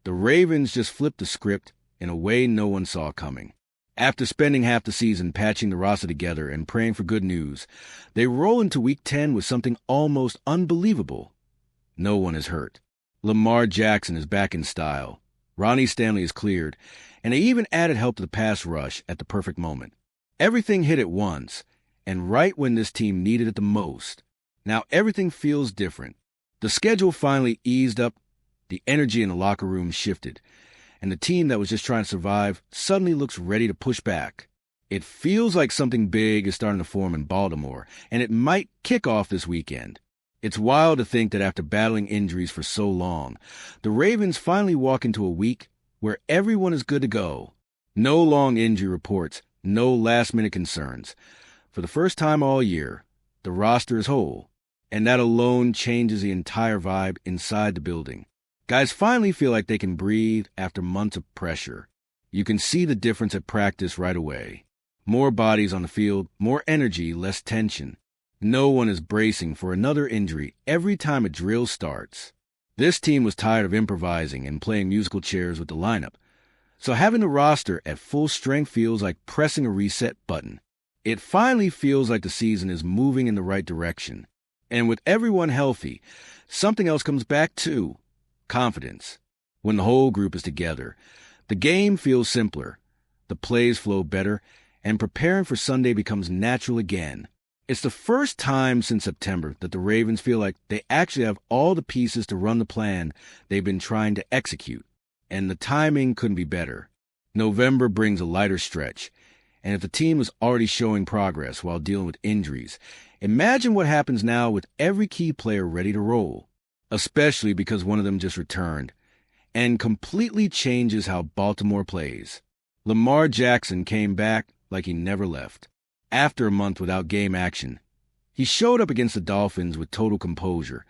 The Ravens just flipped the script in a way no one saw coming. After spending half the season patching the roster together and praying for good news, they roll into Week 10 with something almost unbelievable. No one is hurt. Lamar Jackson is back in style. Ronnie Stanley is cleared, and they even added help to the pass rush at the perfect moment. Everything hit at once, and right when this team needed it the most. Now everything feels different. The schedule finally eased up, the energy in the locker room shifted, and the team that was just trying to survive suddenly looks ready to push back. It feels like something big is starting to form in Baltimore, and it might kick off this weekend. It's wild to think that after battling injuries for so long, the Ravens finally walk into a week where everyone is good to go. No long injury reports, no last-minute concerns. For the first time all year, the roster is whole, and that alone changes the entire vibe inside the building. Guys finally feel like they can breathe after months of pressure. You can see the difference at practice right away. More bodies on the field, more energy, less tension. No one is bracing for another injury every time a drill starts. This team was tired of improvising and playing musical chairs with the lineup, so having the roster at full strength feels like pressing a reset button. It finally feels like the season is moving in the right direction. And with everyone healthy, something else comes back too: confidence. When the whole group is together, the game feels simpler, the plays flow better, and preparing for Sunday becomes natural again. It's the first time since September that the Ravens feel like they actually have all the pieces to run the plan they've been trying to execute, and the timing couldn't be better. November brings a lighter stretch, and if the team is already showing progress while dealing with injuries, imagine what happens now with every key player ready to roll, especially because one of them just returned, and completely changes how Baltimore plays. Lamar Jackson came back like he never left. After a month without game action, he showed up against the Dolphins with total composure,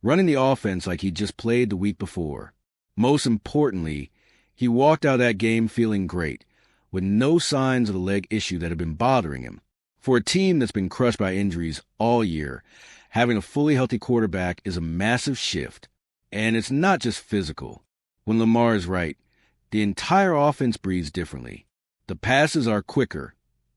running the offense like he'd just played the week before. Most importantly, he walked out of that game feeling great, with no signs of the leg issue that had been bothering him. For a team that's been crushed by injuries all year, having a fully healthy quarterback is a massive shift. And it's not just physical. When Lamar is right, the entire offense breathes differently. The passes are quicker,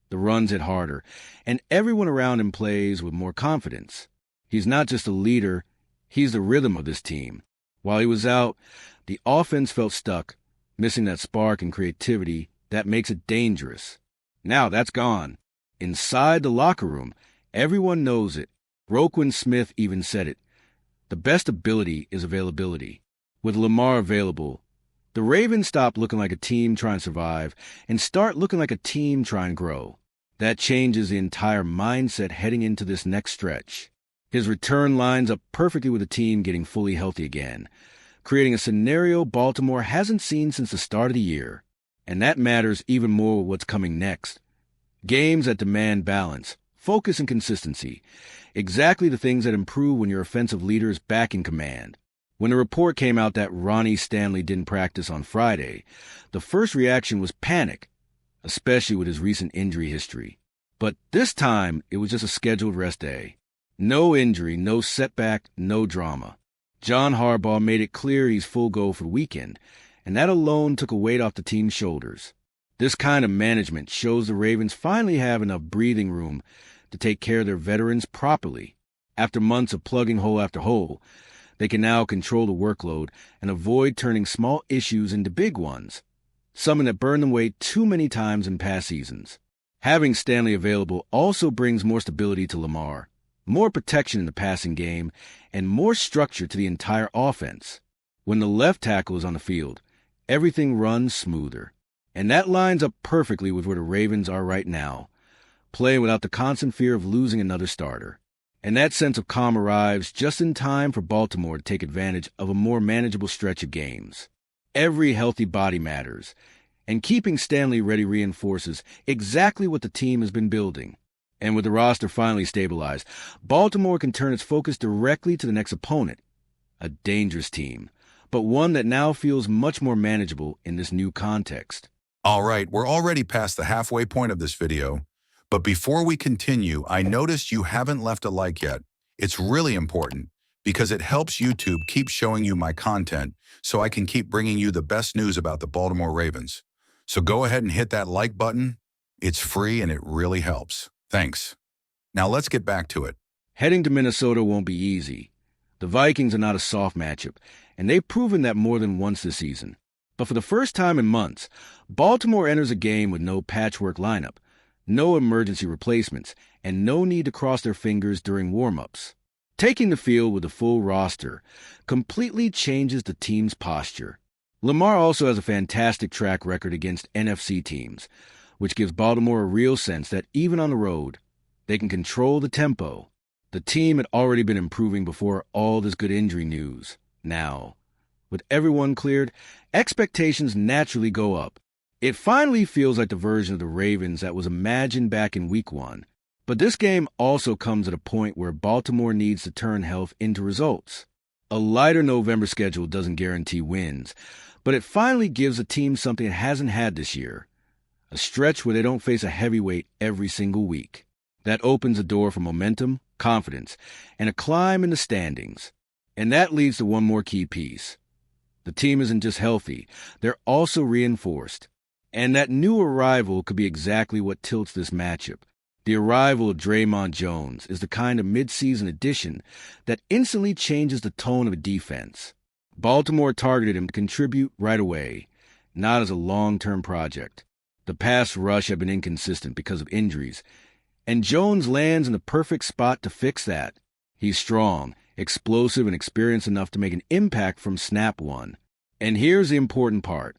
the runs hit harder, and everyone around him plays with more confidence. He's not just a leader, he's the rhythm of this team. While he was out, the offense felt stuck, missing that spark and creativity that makes it dangerous. Now that's gone. Inside the locker room, everyone knows it. Roquan Smith even said it. The best ability is availability. With Lamar available, the Ravens stop looking like a team trying to survive and start looking like a team trying to grow. That changes the entire mindset heading into this next stretch. His return lines up perfectly with the team getting fully healthy again, creating a scenario Baltimore hasn't seen since the start of the year. And that matters even more with what's coming next. Games that demand balance, focus, and consistency. Exactly the things that improve when your offensive leader is back in command. When the report came out that Ronnie Stanley didn't practice on Friday, the first reaction was panic, especially with his recent injury history. But this time, it was just a scheduled rest day. No injury, no setback, no drama. John Harbaugh made it clear he's full go for the weekend, and that alone took a weight off the team's shoulders. This kind of management shows the Ravens finally have enough breathing room to take care of their veterans properly. After months of plugging hole after hole, they can now control the workload and avoid turning small issues into big ones, something that burned them away too many times in past seasons. Having Stanley available also brings more stability to Lamar, more protection in the passing game, and more structure to the entire offense. When the left tackle is on the field, everything runs smoother. And that lines up perfectly with where the Ravens are right now, playing without the constant fear of losing another starter. And that sense of calm arrives just in time for Baltimore to take advantage of a more manageable stretch of games. Every healthy body matters, and keeping Stanley ready reinforces exactly what the team has been building. And with the roster finally stabilized, Baltimore can turn its focus directly to the next opponent, a dangerous team, but one that now feels much more manageable in this new context. All right, we're already past the halfway point of this video. But before we continue, I noticed you haven't left a like yet. It's really important, because it helps YouTube keep showing you my content so I can keep bringing you the best news about the Baltimore Ravens. So go ahead and hit that like button. It's free and it really helps. Thanks. Now let's get back to it. Heading to Minnesota won't be easy. The Vikings are not a soft matchup, and they've proven that more than once this season. But for the first time in months, Baltimore enters a game with no patchwork lineup, no emergency replacements, and no need to cross their fingers during warm-ups. Taking the field with a full roster completely changes the team's posture. Lamar also has a fantastic track record against NFC teams, which gives Baltimore a real sense that even on the road, they can control the tempo. The team had already been improving before all this good injury news. Now, with everyone cleared, expectations naturally go up. It finally feels like the version of the Ravens that was imagined back in Week 1. But this game also comes at a point where Baltimore needs to turn health into results. A lighter November schedule doesn't guarantee wins, but it finally gives a team something it hasn't had this year. A stretch where they don't face a heavyweight every single week. That opens a door for momentum, confidence, and a climb in the standings. And that leads to one more key piece. The team isn't just healthy, they're also reinforced. And that new arrival could be exactly what tilts this matchup. The arrival of Draymond Jones is the kind of midseason addition that instantly changes the tone of a defense. Baltimore targeted him to contribute right away, not as a long-term project. The pass rush had been inconsistent because of injuries, and Jones lands in the perfect spot to fix that. He's strong, explosive, and experienced enough to make an impact from snap one. And here's the important part.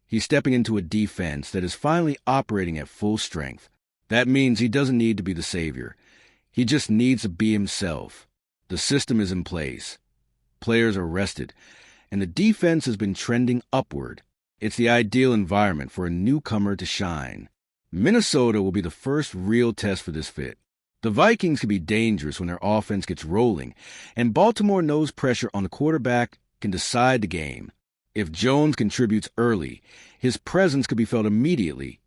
He's stepping into a defense that is finally operating at full strength. That means he doesn't need to be the savior. He just needs to be himself. The system is in place. Players are rested, and the defense has been trending upward. It's the ideal environment for a newcomer to shine. Minnesota will be the first real test for this fit. The Vikings can be dangerous when their offense gets rolling, and Baltimore knows pressure on the quarterback can decide the game. If Jones contributes early, his presence could be felt immediately.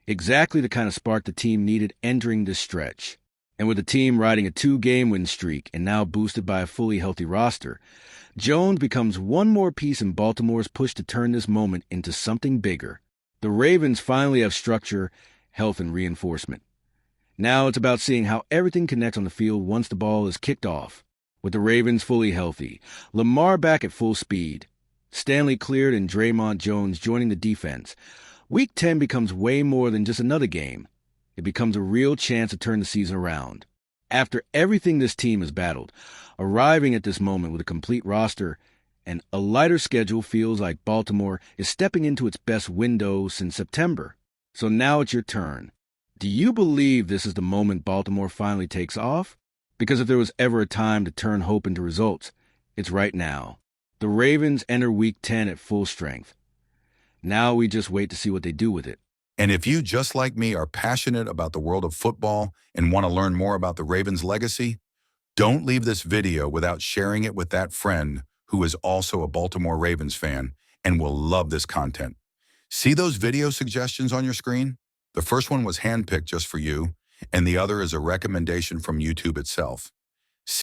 Exactly the kind of spark the team needed entering this stretch. And with the team riding a 2-game win streak and now boosted by a fully healthy roster, Jones becomes one more piece in Baltimore's push to turn this moment into something bigger. The Ravens finally have structure, health, and reinforcement. Now it's about seeing how everything connects on the field once the ball is kicked off. With the Ravens fully healthy, Lamar back at full speed, Stanley cleared, and Draymond Jones joining the defense, Week 10 becomes way more than just another game. It becomes a real chance to turn the season around. After everything this team has battled, arriving at this moment with a complete roster and a lighter schedule feels like Baltimore is stepping into its best window since September. So now it's your turn. Do you believe this is the moment Baltimore finally takes off? Because if there was ever a time to turn hope into results, it's right now. The Ravens enter Week 10 at full strength. Now we just wait to see what they do with it. And if you, just like me, are passionate about the world of football and want to learn more about the Ravens' legacy, don't leave this video without sharing it with that friend who is also a Baltimore Ravens fan and will love this content. See those video suggestions on your screen? The first one was handpicked just for you, and the other is a recommendation from YouTube itself.